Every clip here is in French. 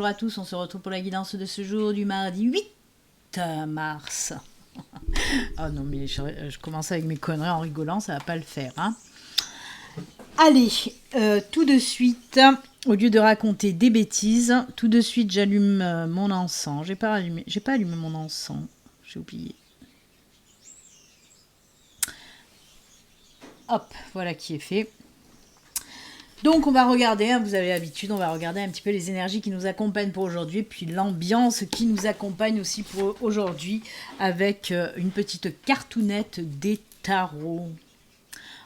bonjour à tous, on se retrouve pour la guidance de ce jour du mardi 8 mars. Oh non mais je commence avec mes conneries en rigolant, ça va pas le faire. Hein. Allez, tout de suite, au lieu de raconter des bêtises, tout de suite j'allume mon encens. J'ai pas allumé mon encens, j'ai oublié. Hop, voilà qui est fait. Donc on va regarder, hein, vous avez l'habitude, on va regarder un petit peu les énergies qui nous accompagnent pour aujourd'hui, puis l'ambiance qui nous accompagne aussi pour aujourd'hui avec une petite cartoonette des tarots.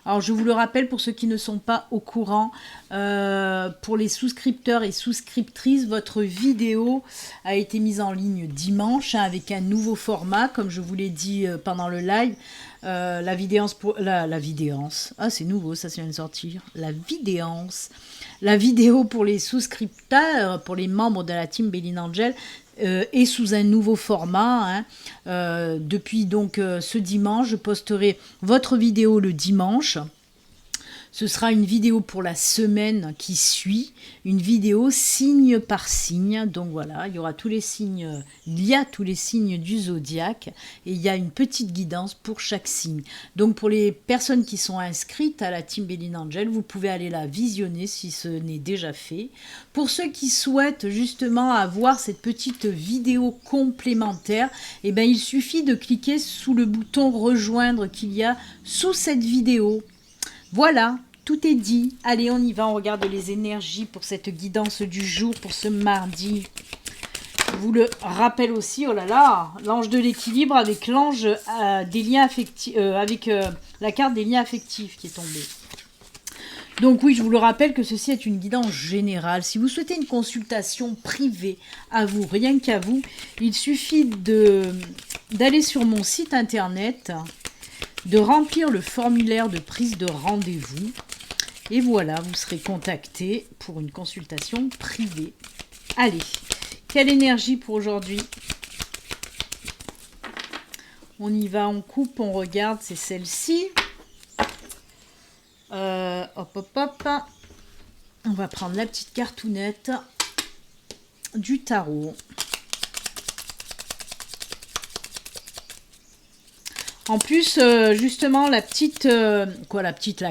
Alors je vous le rappelle pour ceux qui ne sont pas au courant, pour les souscripteurs et souscriptrices, votre vidéo a été mise en ligne dimanche hein, avec un nouveau format, comme je vous l'ai dit pendant le live. La vidéance pour la vidéance. Ah c'est nouveau, ça vient de sortir. La vidéance. La vidéo pour les souscripteurs, pour les membres de la team Béline Angel, est sous un nouveau format. Hein. Depuis donc ce dimanche, je posterai votre vidéo le dimanche. Ce sera une vidéo pour la semaine qui suit, une vidéo signe par signe. Donc voilà, il y aura tous les signes, il y a tous les signes du zodiaque et il y a une petite guidance pour chaque signe. Donc pour les personnes qui sont inscrites à la team Béline Angel, vous pouvez aller la visionner si ce n'est déjà fait. Pour ceux qui souhaitent justement avoir cette petite vidéo complémentaire, eh ben, il suffit de cliquer sous le bouton rejoindre qu'il y a sous cette vidéo. Voilà, tout est dit. Allez, on y va, on regarde les énergies pour cette guidance du jour, pour ce mardi. Je vous le rappelle aussi, oh là là, l'ange de l'équilibre avec l'ange des liens affectifs, avec la carte des liens affectifs qui est tombée. Donc oui, je vous le rappelle que ceci est une guidance générale. Si vous souhaitez une consultation privée à vous, rien qu'à vous, il suffit d'aller sur mon site internet, de remplir le formulaire de prise de rendez-vous et voilà, vous serez contacté pour une consultation privée. Allez, quelle énergie pour aujourd'hui? On y va, on coupe, on regarde, c'est celle-ci. Hop, hop, hop. On va prendre la petite cartoonette du tarot. En plus, justement, la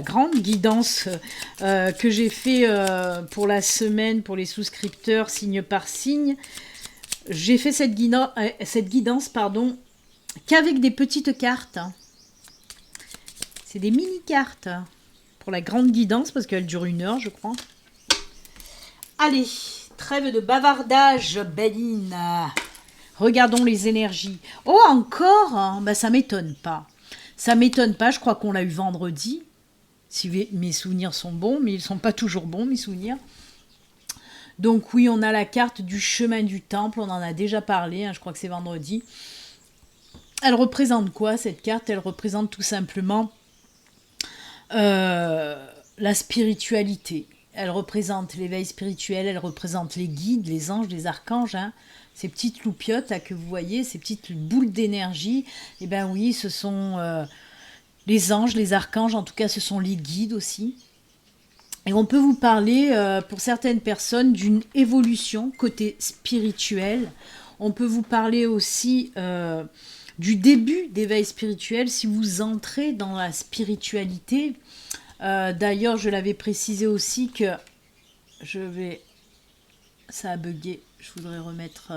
grande guidance que j'ai fait pour la semaine, pour les souscripteurs, signe par signe, j'ai fait cette guidance, qu'avec des petites cartes. C'est des mini-cartes pour la grande guidance, parce qu'elle dure 1 heure, je crois. Allez, trêve de bavardage, Béline. Regardons les énergies. Oh, encore hein, bah, ça m'étonne pas. Ça m'étonne pas, je crois qu'on l'a eu vendredi. Si mes souvenirs sont bons, mais ils ne sont pas toujours bons, mes souvenirs. Donc oui, on a la carte du chemin du temple, on en a déjà parlé, hein, je crois que c'est vendredi. Elle représente quoi, cette carte? Elle représente tout simplement la spiritualité. Elle représente l'éveil spirituel, elle représente les guides, les anges, les archanges, hein. Ces petites loupiottes là, que vous voyez, ces petites boules d'énergie, eh bien oui, ce sont les anges, les archanges, en tout cas ce sont les guides aussi. Et on peut vous parler, pour certaines personnes, d'une évolution côté spirituel. On peut vous parler aussi du début d'éveil spirituel si vous entrez dans la spiritualité. D'ailleurs, je l'avais précisé aussi que ça a bugué. Je voudrais remettre...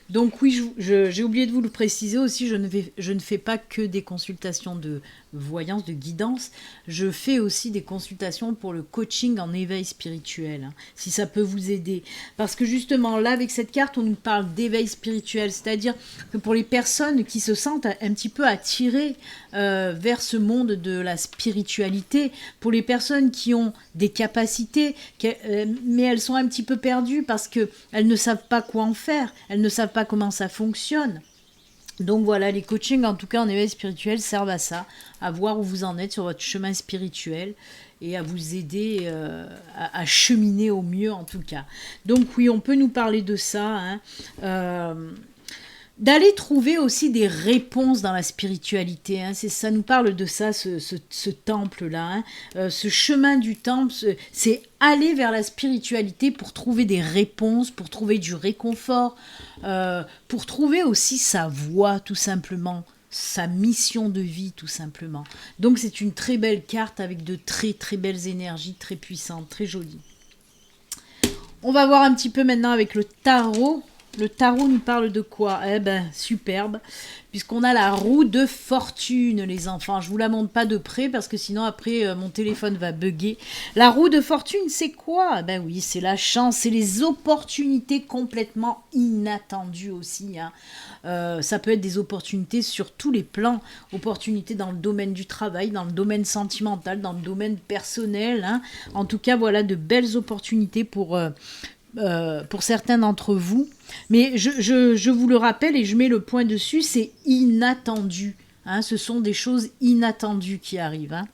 Donc oui, j'ai oublié de vous le préciser aussi, je ne fais pas que des consultations de voyance, de guidance, je fais aussi des consultations pour le coaching en éveil spirituel, hein, si ça peut vous aider. Parce que justement, là, avec cette carte, on nous parle d'éveil spirituel, c'est-à-dire que pour les personnes qui se sentent un petit peu attirées vers ce monde de la spiritualité, pour les personnes qui ont des capacités, mais elles sont un petit peu perdues parce qu'elles ne savent pas quoi en faire, elles ne savent pas comment ça fonctionne. Donc voilà, les coachings en tout cas en éveil spirituel servent à ça, à voir où vous en êtes sur votre chemin spirituel et à vous aider à cheminer au mieux en tout cas. Donc oui, on peut nous parler de ça, hein. d'aller trouver aussi des réponses dans la spiritualité. Hein. Ça nous parle de ça, ce temple-là. Hein. Ce chemin du temple, c'est aller vers la spiritualité pour trouver des réponses, pour trouver du réconfort, pour trouver aussi sa voie, tout simplement. Sa mission de vie, tout simplement. Donc, c'est une très belle carte avec de très, très belles énergies, très puissantes, très jolies. On va voir un petit peu maintenant avec le tarot. Le tarot nous parle de quoi? Eh ben, superbe, puisqu'on a la roue de fortune, les enfants. Je vous la montre pas de près, parce que sinon, après, mon téléphone va bugger. La roue de fortune, c'est quoi? Ben oui, c'est la chance, c'est les opportunités complètement inattendues aussi. Hein. Ça peut être des opportunités sur tous les plans. Opportunités dans le domaine du travail, dans le domaine sentimental, dans le domaine personnel. Hein. En tout cas, voilà, de belles opportunités pour certains d'entre vous. Mais je vous le rappelle et je mets le point dessus, c'est inattendu. Hein, ce sont des choses inattendues qui arrivent. Hein.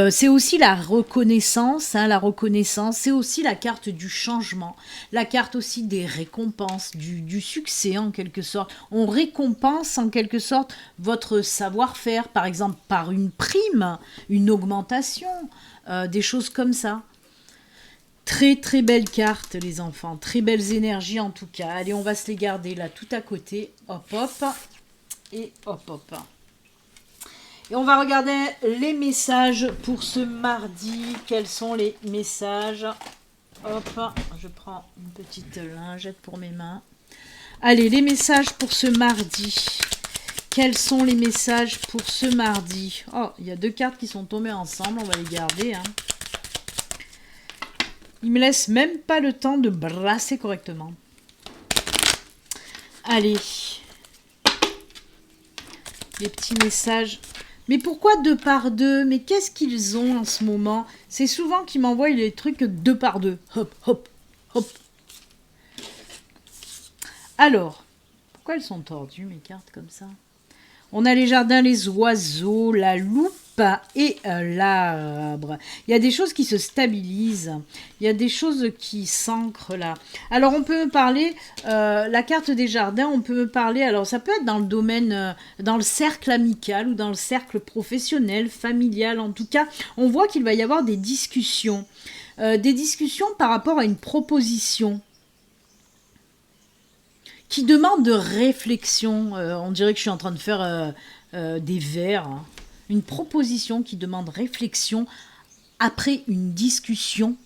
C'est aussi la reconnaissance, hein, c'est aussi la carte du changement, la carte aussi des récompenses, du succès en quelque sorte. On récompense en quelque sorte votre savoir-faire, par exemple par une prime, une augmentation, des choses comme ça. Très très belle carte les enfants, très belles énergies en tout cas. Allez, on va se les garder là tout à côté. Hop hop et hop hop. Et on va regarder les messages pour ce mardi. Quels sont les messages? Hop, je prends une petite lingette pour mes mains. Allez, les messages pour ce mardi. Quels sont les messages pour ce mardi? Oh, il y a deux cartes qui sont tombées ensemble, on va les garder. Hein. Il me laisse même pas le temps de brasser correctement. Allez. Les petits messages. Mais pourquoi 2 par 2? Mais qu'est-ce qu'ils ont en ce moment? C'est souvent qu'ils m'envoient les trucs 2 par 2. Hop, hop, hop. Alors, pourquoi elles sont tordues mes cartes comme ça? On a les jardins, les oiseaux, la loupe et l'arbre. Il y a des choses qui se stabilisent. Il y a des choses qui s'ancrent là. Alors, on peut me parler, la carte des jardins, on peut me parler, alors ça peut être dans le domaine, dans le cercle amical ou dans le cercle professionnel, familial. En tout cas, on voit qu'il va y avoir des discussions. Des discussions par rapport à une proposition qui demande de réflexion. On dirait que je suis en train de faire des vers. Hein. Une proposition qui demande réflexion après une discussion.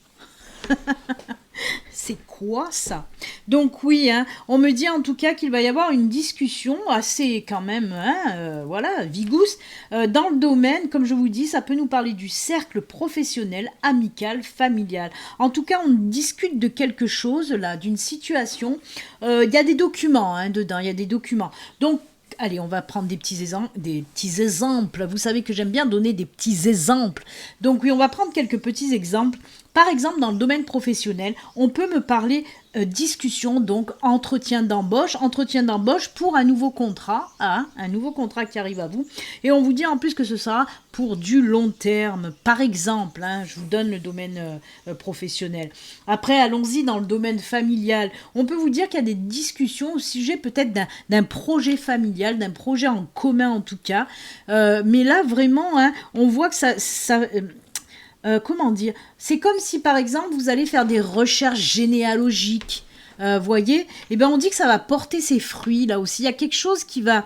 C'est quoi ça? Donc oui, hein, on me dit en tout cas qu'il va y avoir une discussion assez quand même, hein, voilà, vigousse, dans le domaine, comme je vous dis, ça peut nous parler du cercle professionnel, amical, familial. En tout cas, on discute de quelque chose là, d'une situation. Il y a des documents hein, dedans, il y a des documents. Donc, allez, on va prendre des petits exemples. Vous savez que j'aime bien donner des petits exemples. Donc oui, on va prendre quelques petits exemples. Par exemple, dans le domaine professionnel, on peut me parler discussion, donc entretien d'embauche pour un nouveau contrat, hein, un nouveau contrat qui arrive à vous. Et on vous dit en plus que ce sera pour du long terme. Par exemple, hein, je vous donne le domaine professionnel. Après, allons-y dans le domaine familial. On peut vous dire qu'il y a des discussions au sujet peut-être d'un projet familial, d'un projet en commun en tout cas. Mais là, vraiment, hein, on voit que ça comment dire? C'est comme si, par exemple, vous allez faire des recherches généalogiques. Voyez? Eh bien, on dit que ça va porter ses fruits, là aussi. Il y a quelque chose qui va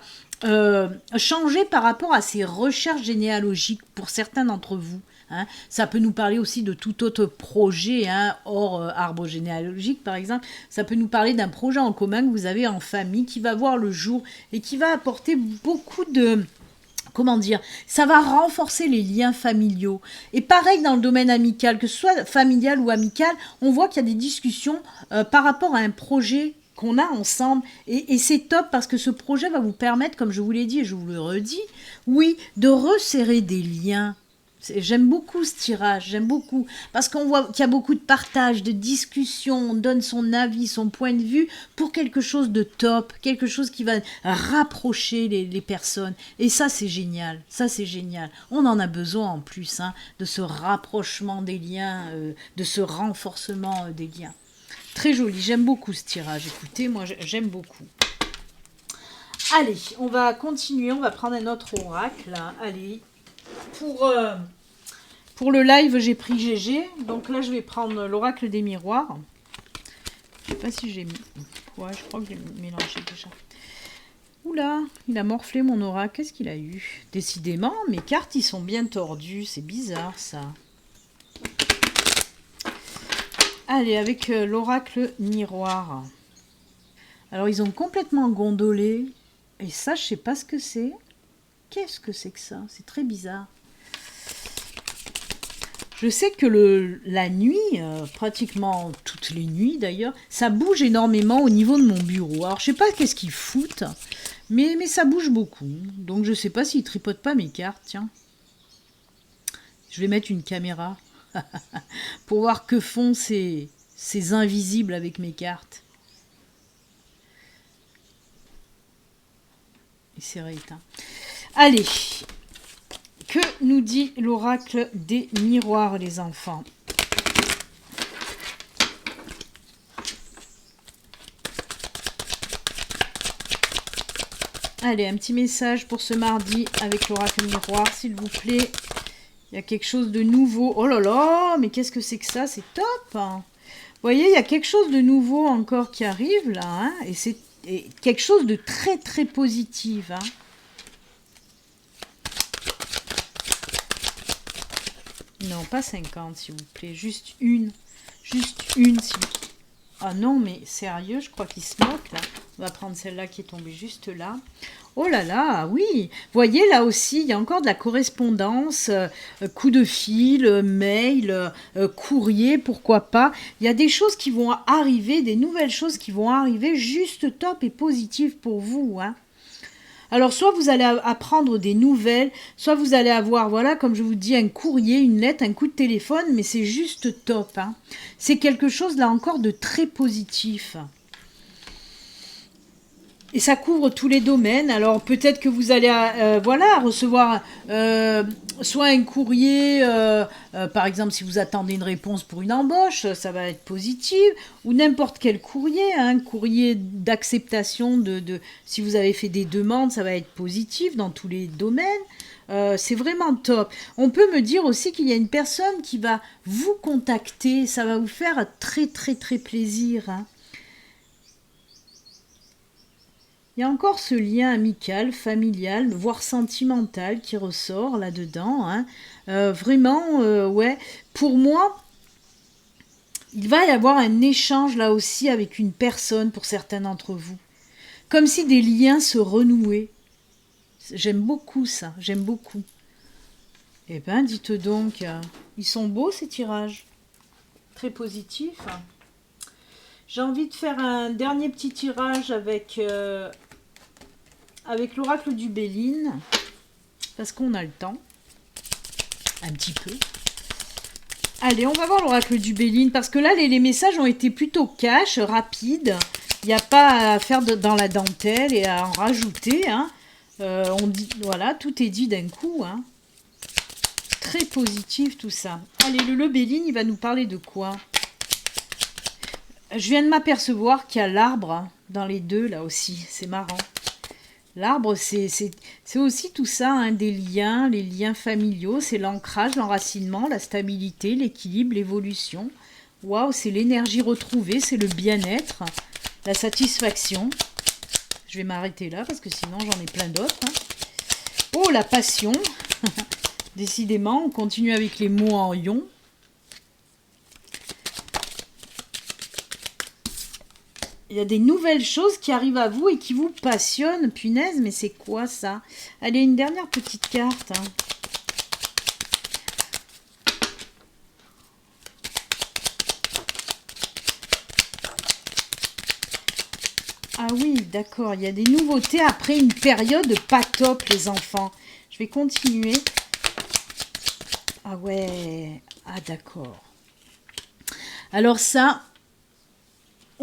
changer par rapport à ces recherches généalogiques pour certains d'entre vous. Hein. Ça peut nous parler aussi de tout autre projet, hein, hors arbre généalogique, par exemple. Ça peut nous parler d'un projet en commun que vous avez en famille qui va voir le jour et qui va apporter beaucoup de... Comment dire? Ça va renforcer les liens familiaux. Et pareil dans le domaine amical, que ce soit familial ou amical, on voit qu'il y a des discussions par rapport à un projet qu'on a ensemble. Et c'est top parce que ce projet va vous permettre, comme je vous l'ai dit et je vous le redis, oui, de resserrer des liens. J'aime beaucoup ce tirage, j'aime beaucoup, parce qu'on voit qu'il y a beaucoup de partage, de discussion, on donne son avis, son point de vue pour quelque chose de top, quelque chose qui va rapprocher les personnes. Et ça, c'est génial, ça, c'est génial. On en a besoin en plus, hein, de ce rapprochement des liens, de ce renforcement des liens. Très joli, j'aime beaucoup ce tirage, écoutez, moi j'aime beaucoup. Allez, on va continuer, on va prendre un autre oracle. Allez, pour le live, j'ai pris GG. Donc là, je vais prendre l'oracle des miroirs. Je sais pas si j'ai mis... Ouais, je crois que j'ai mélangé déjà. Oula, il a morflé mon oracle. Qu'est-ce qu'il a eu? Décidément, mes cartes, ils sont bien tordus. C'est bizarre, ça. Allez, avec l'oracle miroir. Alors, ils ont complètement gondolé. Et ça, je sais pas ce que c'est. Qu'est-ce que c'est que ça? C'est très bizarre. Je sais que la nuit, pratiquement toutes les nuits d'ailleurs, ça bouge énormément au niveau de mon bureau. Alors, je sais pas qu'est-ce qu'ils foutent, mais ça bouge beaucoup. Donc, je sais pas s'ils tripotent pas mes cartes, tiens. Je vais mettre une caméra pour voir que font ces invisibles avec mes cartes. Et c'est rééteint. Allez, que nous dit l'oracle des miroirs, les enfants? Allez, un petit message pour ce mardi avec l'oracle miroir, s'il vous plaît. Il y a quelque chose de nouveau. Oh là là, mais qu'est-ce que c'est que ça? C'est top, hein. Vous voyez, il y a quelque chose de nouveau encore qui arrive là, hein, et c'est quelque chose de très très positif, hein. Non, pas 50, s'il vous plaît. Juste une. Juste une, s'il vous plaît. Ah non, mais sérieux, je crois qu'il se moque, là. On va prendre celle-là qui est tombée juste là. Oh là là, oui. Vous voyez, là aussi, il y a encore de la correspondance. Coup de fil, mail, courrier, pourquoi pas. Il y a des choses qui vont arriver, des nouvelles choses qui vont arriver juste top et positives pour vous, hein. Alors, soit vous allez apprendre des nouvelles, soit vous allez avoir, voilà, comme je vous dis, un courrier, une lettre, un coup de téléphone, mais c'est juste top, hein. C'est quelque chose, là encore, de très positif. Et ça couvre tous les domaines. Alors, peut-être que vous allez, voilà, recevoir soit un courrier, par exemple, si vous attendez une réponse pour une embauche, ça va être positif, ou n'importe quel courrier, hein, courrier d'acceptation si vous avez fait des demandes, ça va être positif dans tous les domaines. C'est vraiment top. On peut me dire aussi qu'il y a une personne qui va vous contacter, ça va vous faire très très très plaisir, hein. Il y a encore ce lien amical, familial, voire sentimental qui ressort là-dedans, hein. Vraiment, ouais. Pour moi, il va y avoir un échange là aussi avec une personne pour certains d'entre vous. Comme si des liens se renouaient. J'aime beaucoup ça, j'aime beaucoup. Eh ben, dites donc, ils sont beaux ces tirages. Très positifs. J'ai envie de faire un dernier petit tirage avec l'oracle du Béline, parce qu'on a le temps, un petit peu. Allez, on va voir l'oracle du Béline, parce que là, les messages ont été plutôt cash, rapides. Il n'y a pas à faire dans la dentelle et à en rajouter, hein. On dit, voilà, tout est dit d'un coup, hein. Très positif tout ça. Allez, le Béline, il va nous parler de quoi? Je viens de m'apercevoir qu'il y a l'arbre dans les deux, là aussi. C'est marrant. L'arbre, c'est aussi tout ça, hein, des liens, les liens familiaux. C'est l'ancrage, l'enracinement, la stabilité, l'équilibre, l'évolution. Waouh, c'est l'énergie retrouvée, c'est le bien-être, la satisfaction. Je vais m'arrêter là parce que sinon j'en ai plein d'autres, hein. Oh, la passion. Décidément, on continue avec les mots en ion. Il y a des nouvelles choses qui arrivent à vous et qui vous passionnent. Punaise, mais c'est quoi ça? Allez, une dernière petite carte, hein. Ah oui, d'accord. Il y a des nouveautés après une période pas top, les enfants. Je vais continuer. Ah ouais. Ah d'accord. Alors ça...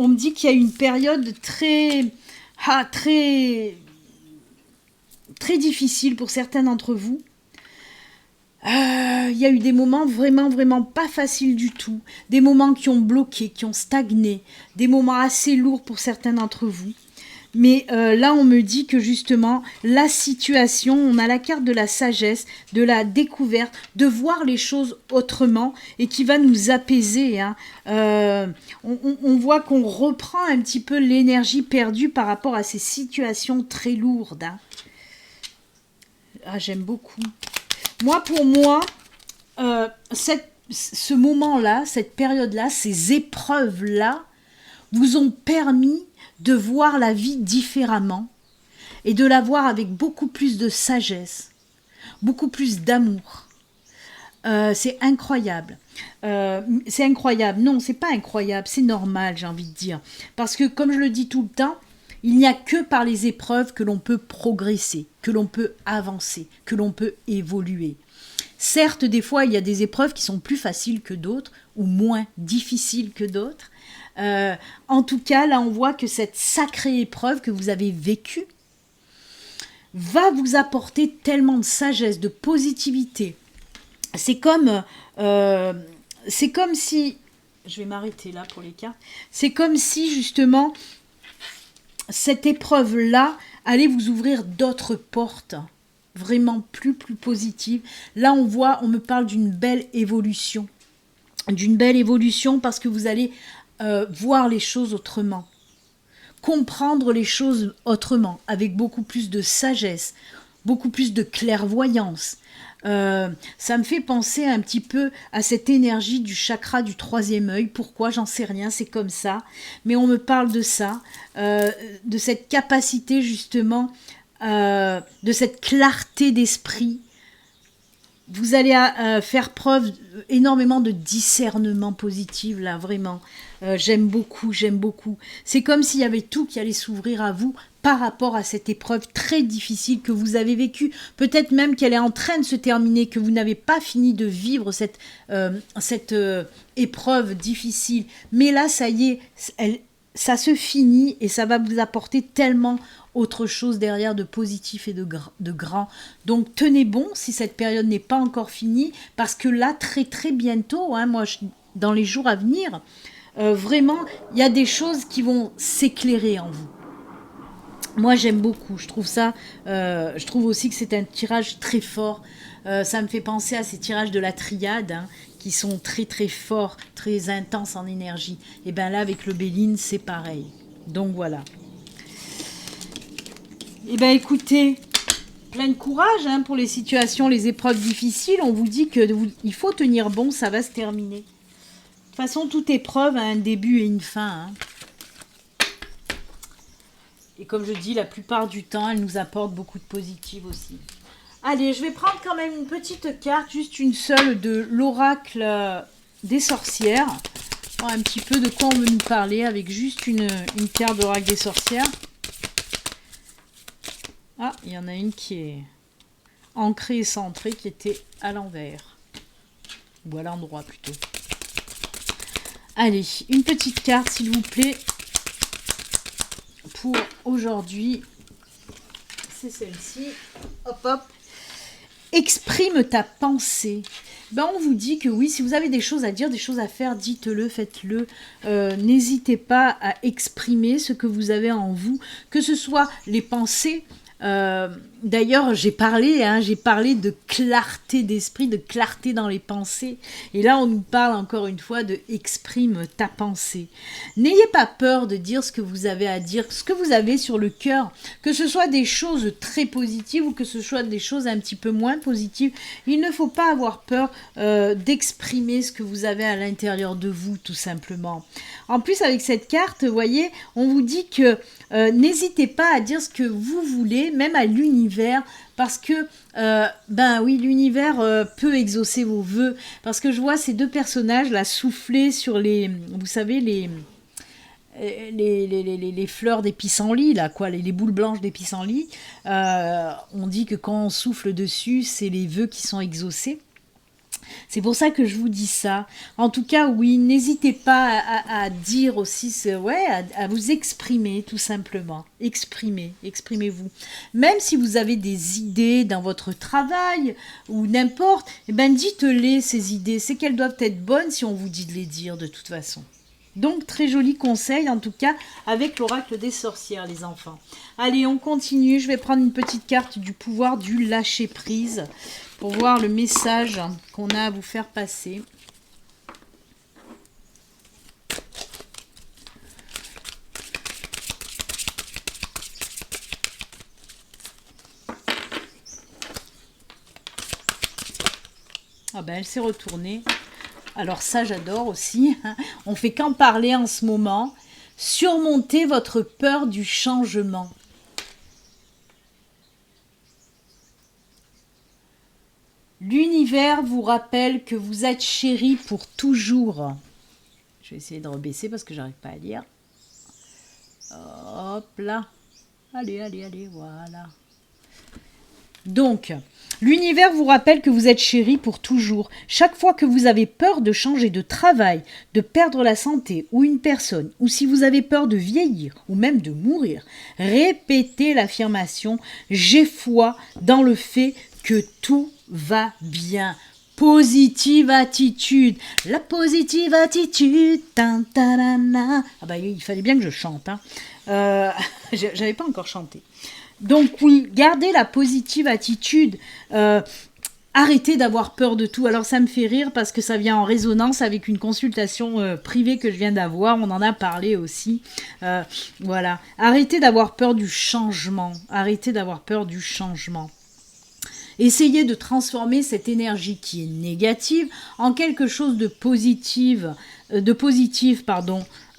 On me dit qu'il y a une période très difficile pour certains d'entre vous. Il y a eu des moments vraiment, vraiment pas faciles du tout. Des moments qui ont bloqué, qui ont stagné. Des moments assez lourds pour certains d'entre vous. Mais là, on me dit que justement, la situation, on a la carte de la sagesse, de la découverte, de voir les choses autrement et qui va nous apaiser. Hein. On voit qu'on reprend un petit peu l'énergie perdue par rapport à ces situations très lourdes. Hein. Ah, j'aime beaucoup. Moi, pour moi, ce moment-là, cette période-là, ces épreuves-là, vous ont permis de voir la vie différemment et de la voir avec beaucoup plus de sagesse, beaucoup plus d'amour. C'est incroyable. C'est incroyable. Non, c'est pas incroyable, c'est normal, j'ai envie de dire. Parce que, comme je le dis tout le temps, il n'y a que par les épreuves que l'on peut progresser, que l'on peut avancer, que l'on peut évoluer. Certes, des fois, il y a des épreuves qui sont plus faciles que d'autres ou moins difficiles que d'autres. En tout cas, là, on voit que cette sacrée épreuve que vous avez vécue va vous apporter tellement de sagesse, de positivité. C'est comme si... Je vais m'arrêter là pour les cartes. C'est comme si, justement, cette épreuve-là allait vous ouvrir d'autres portes, vraiment plus positives. Là, on me parle d'une belle évolution. D'une belle évolution parce que vous allez voir les choses autrement. Comprendre les choses autrement, avec beaucoup plus de sagesse, beaucoup plus de clairvoyance. Ça me fait penser un petit peu à cette énergie du chakra du troisième œil. Pourquoi? J'en sais rien, c'est comme ça. Mais on me parle de ça, de cette capacité justement, de cette clarté d'esprit. Vous allez faire preuve énormément de discernement positif, là, vraiment. J'aime beaucoup. C'est comme s'il y avait tout qui allait s'ouvrir à vous par rapport à cette épreuve très difficile que vous avez vécue. Peut-être même qu'elle est en train de se terminer, que vous n'avez pas fini de vivre cette épreuve difficile. Mais là, ça y est, ça se finit et ça va vous apporter tellement autre chose derrière de positif et de grand. Donc tenez bon si cette période n'est pas encore finie, parce que là, très très bientôt, hein, dans les jours à venir, vraiment, il y a des choses qui vont s'éclairer en vous. Moi, j'aime beaucoup. Je trouve aussi que c'est un tirage très fort. Ça me fait penser à ces tirages de la triade, hein, qui sont très très forts, très intenses en énergie. Et bien là, avec le Béline, c'est pareil. Donc voilà. Eh bien écoutez, plein de courage hein, pour les situations, les épreuves difficiles. On vous dit qu'il faut tenir bon, ça va se terminer. De toute façon, toute épreuve a un début et une fin. Hein. Et comme je dis, la plupart du temps, elle nous apporte beaucoup de positif aussi. Allez, je vais prendre quand même une petite carte, juste une seule de l'oracle des sorcières. Voir un petit peu de quoi on veut nous parler avec juste une carte d'oracle des sorcières. Ah, il y en a une qui est ancrée et centrée, qui était à l'envers. Ou à l'endroit plutôt. Allez, une petite carte s'il vous plaît. Pour aujourd'hui, c'est celle-ci. Hop, hop. Exprime ta pensée. Ben, on vous dit que oui, si vous avez des choses à dire, des choses à faire, dites-le, faites-le. N'hésitez pas à exprimer ce que vous avez en vous, que ce soit les pensées. D'ailleurs, j'ai parlé de clarté d'esprit, de clarté dans les pensées. Et là, on nous parle encore une fois de exprime ta pensée. N'ayez pas peur de dire ce que vous avez à dire, ce que vous avez sur le cœur, que ce soit des choses très positives ou que ce soit des choses un petit peu moins positives. Il ne faut pas avoir peur d'exprimer ce que vous avez à l'intérieur de vous, tout simplement. En plus, avec cette carte, vous voyez, on vous dit que n'hésitez pas à dire ce que vous voulez, même à l'univers, parce que, ben oui, l'univers peut exaucer vos vœux, parce que je vois ces deux personnages là souffler sur vous savez, les fleurs des pissenlits, là, quoi, les boules blanches des pissenlits. On dit que quand on souffle dessus, c'est les vœux qui sont exaucés. C'est pour ça que je vous dis ça. En tout cas, oui, n'hésitez pas à dire aussi, à vous exprimer tout simplement. Exprimez-vous. Même si vous avez des idées dans votre travail ou n'importe, eh ben dites-les ces idées. C'est qu'elles doivent être bonnes si on vous dit de les dire de toute façon. Donc, très joli conseil, en tout cas, avec l'oracle des sorcières, les enfants. Allez, on continue. Je vais prendre une petite carte du pouvoir du lâcher-prise pour voir le message qu'on a à vous faire passer. Ah ben, elle s'est retournée. Alors ça, j'adore aussi. On fait qu'en parler en ce moment. Surmontez votre peur du changement. L'univers vous rappelle que vous êtes chéri pour toujours. Je vais essayer de rebaisser parce que j'arrive pas à lire. Hop là. Allez, allez, allez, voilà. Donc, l'univers vous rappelle que vous êtes chéri pour toujours. Chaque fois que vous avez peur de changer de travail, de perdre la santé ou une personne, ou si vous avez peur de vieillir ou même de mourir, répétez l'affirmation « J'ai foi dans le fait que tout va bien ». Positive attitude, la positive attitude. Tan, tanana. Ah bah il fallait bien que je chante. Hein. J'avais pas encore chanté. Donc oui, gardez la positive attitude. Arrêtez d'avoir peur de tout. Alors ça me fait rire parce que ça vient en résonance avec une consultation privée que je viens d'avoir. On en a parlé aussi. Voilà. Arrêtez d'avoir peur du changement. Arrêtez d'avoir peur du changement. Essayez de transformer cette énergie qui est négative en quelque chose de positif.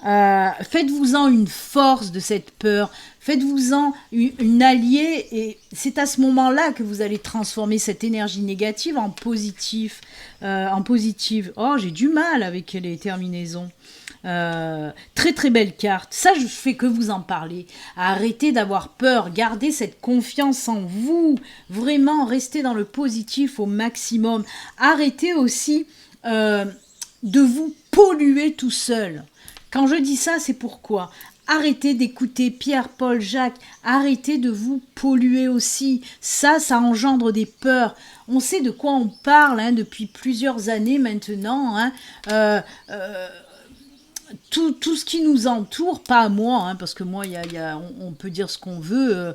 Faites-vous-en une force de cette peur. Faites-vous-en une alliée et c'est à ce moment-là que vous allez transformer cette énergie négative en positif. Oh, j'ai du mal avec les terminaisons. Très très belle carte. Ça, je fais que vous en parler. Arrêtez d'avoir peur. Gardez cette confiance en vous. Vraiment, restez dans le positif au maximum. Arrêtez aussi de vous polluer tout seul. Quand je dis ça, c'est pourquoi. Arrêtez d'écouter Pierre, Paul, Jacques. Arrêtez de vous polluer aussi. Ça engendre des peurs. On sait de quoi on parle depuis plusieurs années maintenant. Tout ce qui nous entoure, pas moi, parce que moi, on peut dire ce qu'on veut.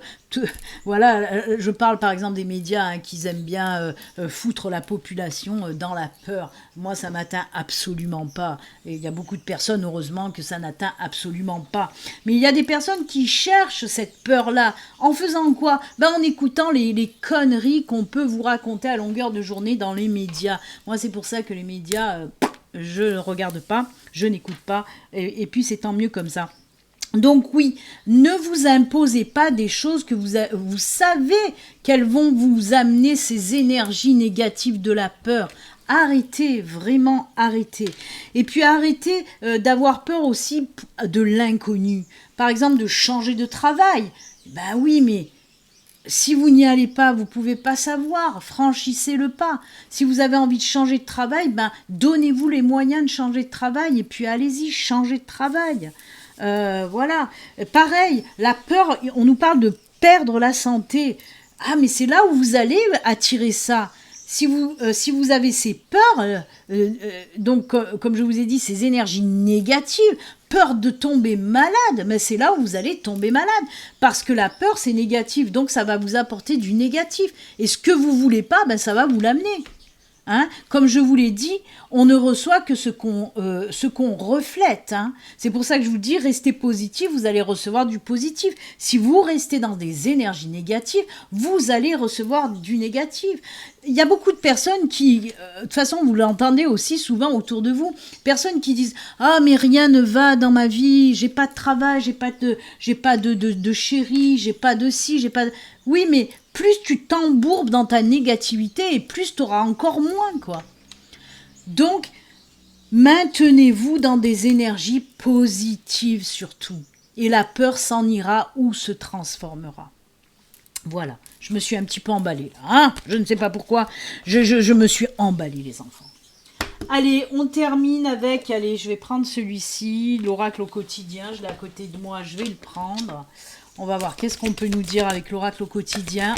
Voilà, je parle par exemple des médias qui aiment bien foutre la population dans la peur. Moi, ça m'atteint absolument pas. Et il y a beaucoup de personnes, heureusement, que ça n'atteint absolument pas. Mais il y a des personnes qui cherchent cette peur-là. En faisant quoi? En écoutant les conneries qu'on peut vous raconter à longueur de journée dans les médias. Moi, c'est pour ça que les médias... je ne regarde pas, je n'écoute pas, et puis c'est tant mieux comme ça. Donc oui, ne vous imposez pas des choses que vous savez qu'elles vont vous amener ces énergies négatives de la peur. Arrêtez, vraiment arrêtez. Et puis arrêtez d'avoir peur aussi de l'inconnu. Par exemple, de changer de travail. Ben oui, mais... si vous n'y allez pas, vous ne pouvez pas savoir, franchissez le pas. Si vous avez envie de changer de travail, donnez-vous les moyens de changer de travail et puis allez-y, changez de travail. Voilà. Pareil, la peur, on nous parle de perdre la santé. Ah, mais c'est là où vous allez attirer ça. Si vous avez ces peurs, donc comme je vous ai dit, ces énergies négatives, peur de tomber malade, mais c'est là où vous allez tomber malade. Parce que la peur, c'est négatif, donc ça va vous apporter du négatif. Et ce que vous voulez pas, ça va vous l'amener. Comme je vous l'ai dit, on ne reçoit que ce qu'on reflète. C'est pour ça que je vous dis, restez positif, vous allez recevoir du positif. Si vous restez dans des énergies négatives, vous allez recevoir du négatif. Il y a beaucoup de personnes qui, de toute façon, vous l'entendez aussi souvent autour de vous, personnes qui disent « Ah, mais rien ne va dans ma vie, j'ai pas de travail, j'ai pas de chéri, j'ai pas de ci, j'ai pas de... » Oui, mais plus tu t'embourbes dans ta négativité et plus tu auras encore moins, quoi. Donc, maintenez-vous dans des énergies positives surtout. Et la peur s'en ira ou se transformera. Voilà, je me suis un petit peu emballée là. Je ne sais pas pourquoi, je me suis emballée les enfants. Allez, on termine avec, je vais prendre celui-ci, l'oracle au quotidien, je l'ai à côté de moi, je vais le prendre. On va voir qu'est-ce qu'on peut nous dire avec l'oracle au quotidien.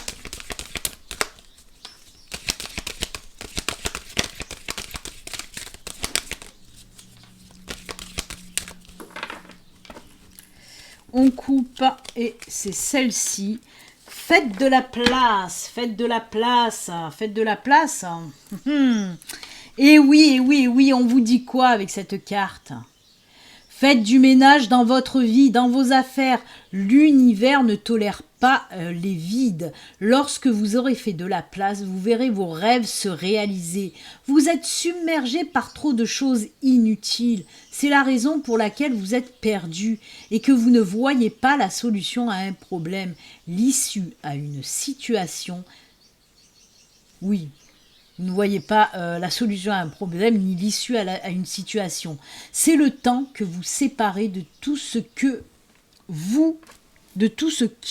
On coupe et c'est celle-ci. Faites de la place, faites de la place, faites de la place. Et oui, et oui, et oui, on vous dit quoi avec cette carte? Faites du ménage dans votre vie, dans vos affaires. L'univers ne tolère pas les vides. Lorsque vous aurez fait de la place, vous verrez vos rêves se réaliser. Vous êtes submergé par trop de choses inutiles. C'est la raison pour laquelle vous êtes perdu et que vous ne voyez pas la solution à un problème, l'issue à une situation. Oui. Vous ne voyez pas la solution à un problème ni l'issue à une situation. C'est le temps que vous séparez de tout ce qui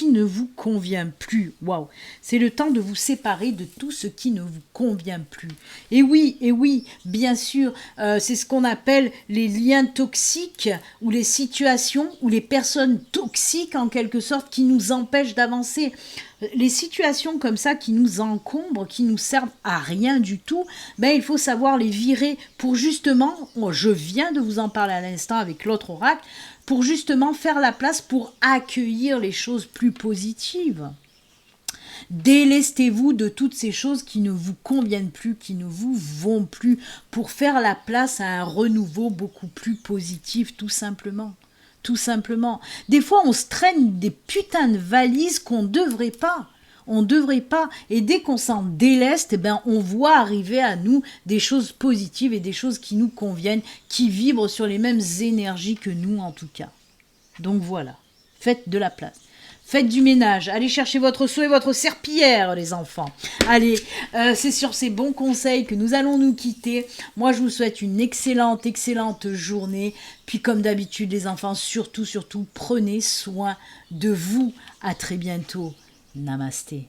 ne vous convient plus. Waouh! C'est le temps de vous séparer de tout ce qui ne vous convient plus. Et oui, bien sûr, c'est ce qu'on appelle les liens toxiques ou les situations ou les personnes toxiques en quelque sorte qui nous empêchent d'avancer. Les situations comme ça qui nous encombrent, qui nous servent à rien du tout, il faut savoir les virer pour justement, je viens de vous en parler à l'instant avec l'autre oracle, pour justement faire la place pour accueillir les choses plus positives. Délestez-vous de toutes ces choses qui ne vous conviennent plus, qui ne vous vont plus, pour faire la place à un renouveau beaucoup plus positif, tout simplement. Tout simplement. Des fois, on se traîne des putains de valises qu'on ne devrait pas. On ne devrait pas. Et dès qu'on s'en déleste, on voit arriver à nous des choses positives et des choses qui nous conviennent, qui vibrent sur les mêmes énergies que nous, en tout cas. Donc voilà. Faites de la place. Faites du ménage. Allez chercher votre seau et votre serpillière, les enfants. Allez, c'est sur ces bons conseils que nous allons nous quitter. Moi, je vous souhaite une excellente, excellente journée. Puis, comme d'habitude, les enfants, surtout, prenez soin de vous. À très bientôt. Namasté.